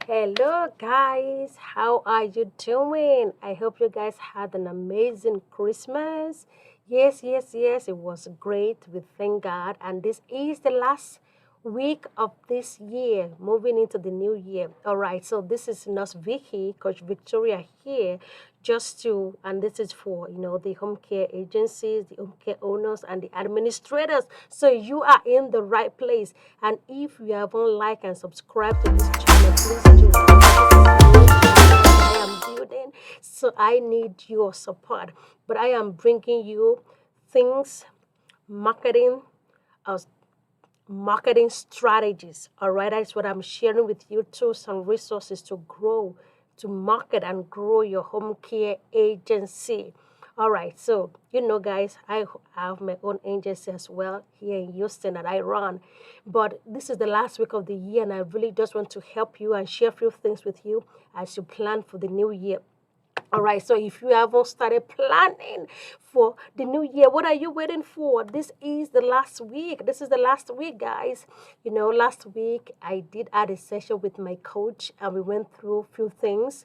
Hello, guys. How are you doing? I hope you guys had an amazing Christmas. Yes, yes, yes. It was great. We thank God. And this is the last week of this year, moving into the new year. All right. So this is Nurse Vicky, Coach Victoria here, just to, and this is for the home care agencies, the home care owners, and the administrators. So you are in the right place. And if you haven't liked and subscribed to this channel, please do. I am building, so I need your support. But I am bringing you things, marketing, uh, marketing strategies. All right, that's what I'm sharing with you too. Some resources to grow, to market and grow your home care agency. All right, so guys, I have my own agency as well here in Houston that I run. But this is the last week of the year, and I really just want to help you and share a few things with you as you plan for the new year. All right, so if you haven't started planning for the new year, what are you waiting for? This is the last week. This is the last week, guys. Last week I did add a session with my coach and we went through a few things,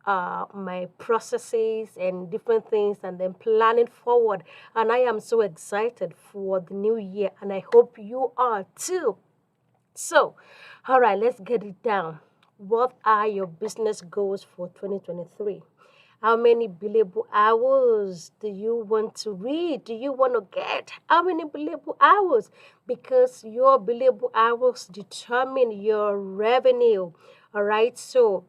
my processes and different things and then planning forward. And I am so excited for the new year and I hope you are too. So, all right, let's get it down. What are your business goals for 2023? How many billable hours do you want to read? Do you want to get? How many billable hours? Because your billable hours determine your revenue. All right, so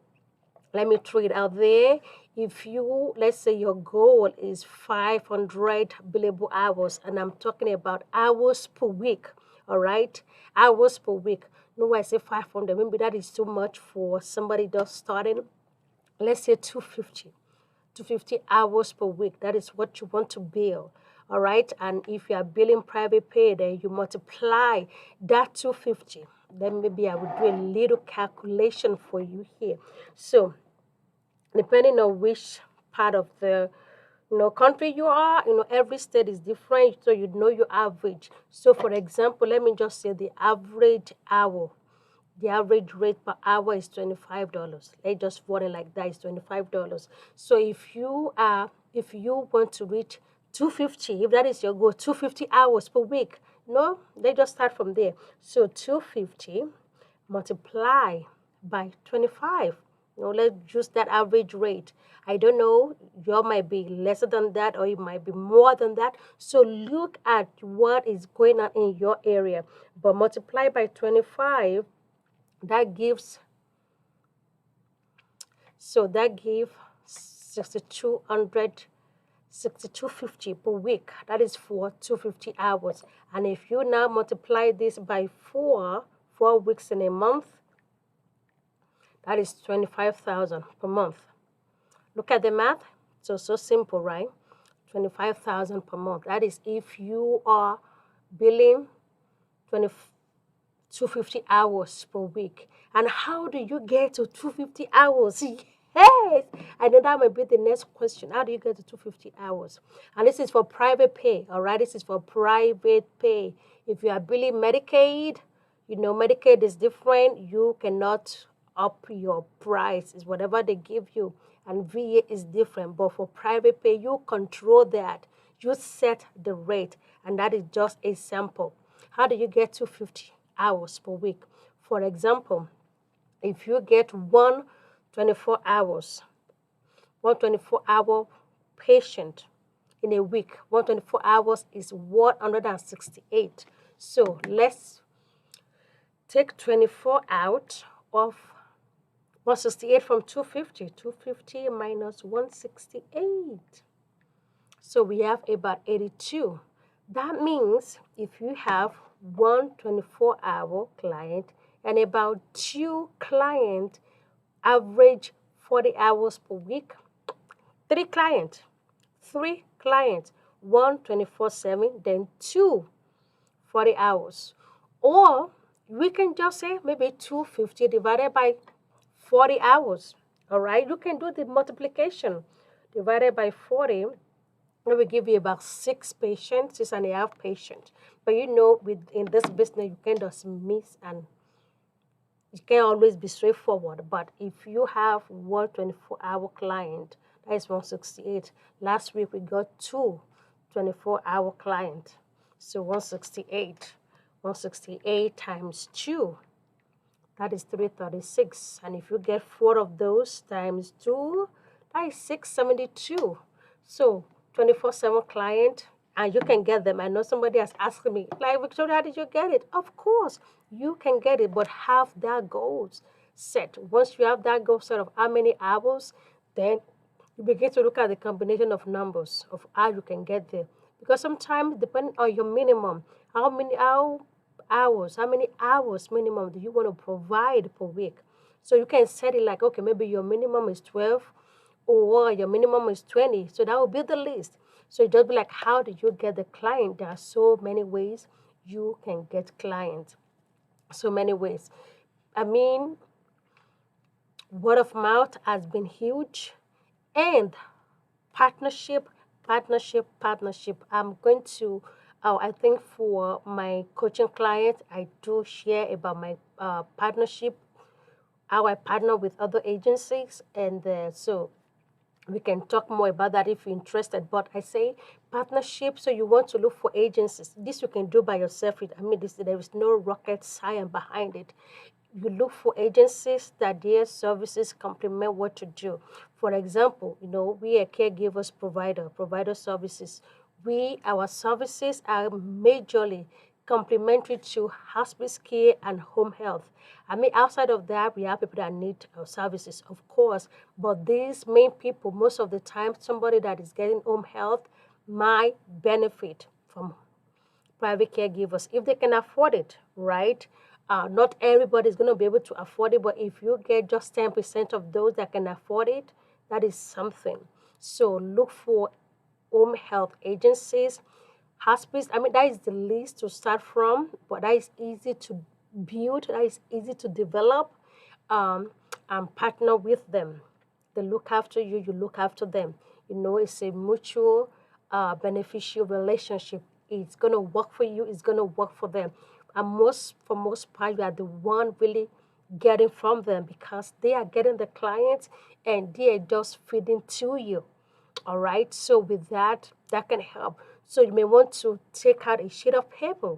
let me throw it out there. If you, let's say your goal is 500 billable hours, and I'm talking about hours per week, all right? Hours per week. No, I say 500. Maybe that is too much for somebody just starting. Let's say 250. 250 hours per week. That is what you want to bill. All right. And if you are billing private pay, then you multiply that 250. Then maybe I will do a little calculation for you here. So depending on which part of the country you are, every state is different, so you know your average. So for example, let me just say the average hour. The average rate per hour is $25. Let's just word it like that, is $25. So if you want to reach 250, if that is your goal, 250 hours per week, no, they just start from there. So 250 multiply by 25. Let's use that average rate. I don't know, your might be lesser than that or it might be more than that. So look at what is going on in your area. But multiply by 25, that gives, so that gives 6,200, 6,250 per week. That is for 250 hours. And if you now multiply this by 4 weeks in a month, that is 25,000 per month. Look at the math. So simple, right? 25,000 per month. That is if you are billing 250 hours per week. And how do you get to 250 hours? Yes, I know that might be the next question. How do you get to 250 hours? And this is for private pay, all right? This is for private pay. If you are billing Medicaid, Medicaid is different. You cannot up your price. It's whatever they give you. And VA is different. But for private pay, you control that. You set the rate. And that is just a sample. How do you get to 50 hours per week? For example, if you get 1 hours, 1 24-hour patient in a week, 1 hours is 168. So let's take 24 out of 168 from 250. 250 minus 168. So we have about 82. That means if you have 1 24-hour client and about 2 clients, average 40 hours per week, 3 clients, 1 24/7, then 2 40 hours. Or we can just say maybe 250 divided by 40 hours. All right, you can do the multiplication. Divided by 40, it will give you about 6.5 patients. But in this business, you can just miss and It can't always be straightforward, but if you have one 24-hour client, that is 168. Last week we got two 24-hour client. So 168. 168 times 2, that is 336. And if you get 4 of those times 2, that is 672. So 24/7 client, and you can get them. I know somebody has asked me, like, Victoria, how did you get it? Of course, you can get it, but have that goals set. Once you have that goal set of how many hours, then you begin to look at the combination of numbers of how you can get there. Because sometimes, depending on your minimum, how many hours minimum do you want to provide per week? So you can set it like, okay, maybe your minimum is 12 or your minimum is 20. So that will be the list. So it just be like, how do you get the client? There are so many ways you can get clients. So many ways. I mean, word of mouth has been huge, and partnership, partnership. I'm going to, I think for my coaching clients, I do share about my partnership, how I partner with other agencies, and so we can talk more about that if you're interested. But I say partnership, so you want to look for agencies. This you can do by yourself. I mean, there is no rocket science behind it. You look for agencies that their services complement what you do. For example, we are caregivers provider services. Our services are majorly complementary to hospice care and home health. I mean, outside of that, we have people that need our services, of course, but these main people, most of the time, somebody that is getting home health might benefit from private caregivers if they can afford it, right? Not everybody is going to be able to afford it, but if you get just 10% of those that can afford it, that is something. So look for home health agencies, hospice. I mean, that is the least to start from, but that is easy to build, that is easy to develop, um, and partner with them. They look after you, you look after them. It's a mutual beneficial relationship. It's going to work for you, it's going to work for them. And for most part, you are the one really getting from them because they are getting the clients and they are just feeding to you. All right, so with that can help. So you may want to take out a sheet of paper,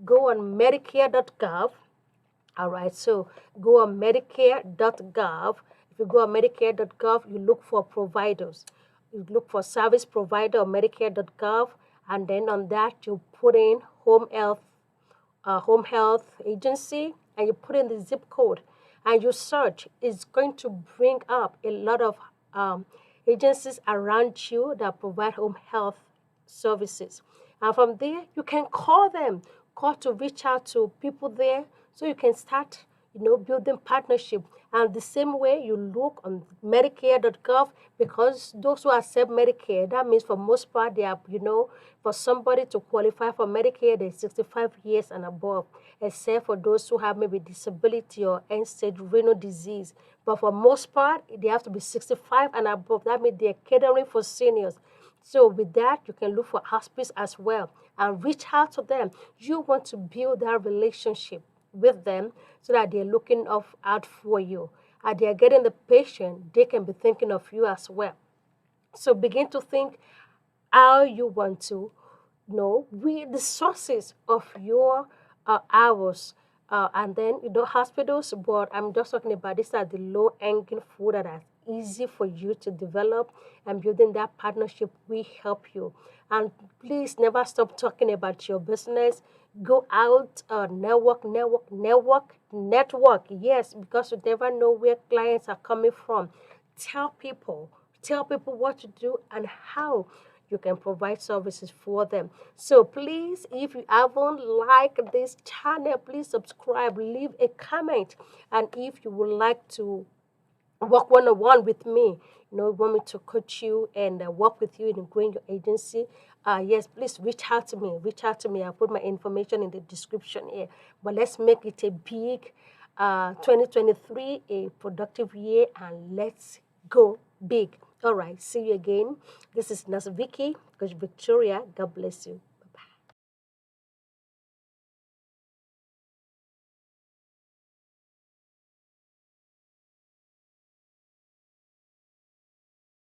go on Medicare.gov. All right, so go on Medicare.gov. If you go on Medicare.gov, you look for providers. You look for service provider on Medicare.gov, and then on that you put in home health agency, and you put in the zip code, and you search. It's going to bring up a lot of agencies around you that provide home health services. And from there, you can call them, call to reach out to people there so you can start, building partnership. And the same way you look on Medicare.gov, because those who accept Medicare, that means for most part, they are, for somebody to qualify for Medicare, they're 65 years and above, except for those who have maybe disability or end-stage renal disease. But for most part, they have to be 65 and above. That means they're catering for seniors. So with that, you can look for hospice as well and reach out to them. You want to build that relationship with them so that they're looking out for you. And they're getting the patient, they can be thinking of you as well. So begin to think how you want to know the sources of your hours. And then, hospitals, but I'm just talking about these are the low-hanging fruit that are easy for you to develop, and building that partnership will help you. And please never stop talking about your business. Go out, network. Yes, because you never know where clients are coming from. Tell people, what to do and how you can provide services for them. So please, if you haven't liked this channel, please subscribe, leave a comment. And if you would like to work one-on-one with me, want me to coach you and work with you in growing your agency, yes, please reach out to me. I'll put my information in the description here. But let's make it a big 2023, a productive year, and let's go big. All right, see you again. This is Nurse Vicky, Coach Victoria. God bless you.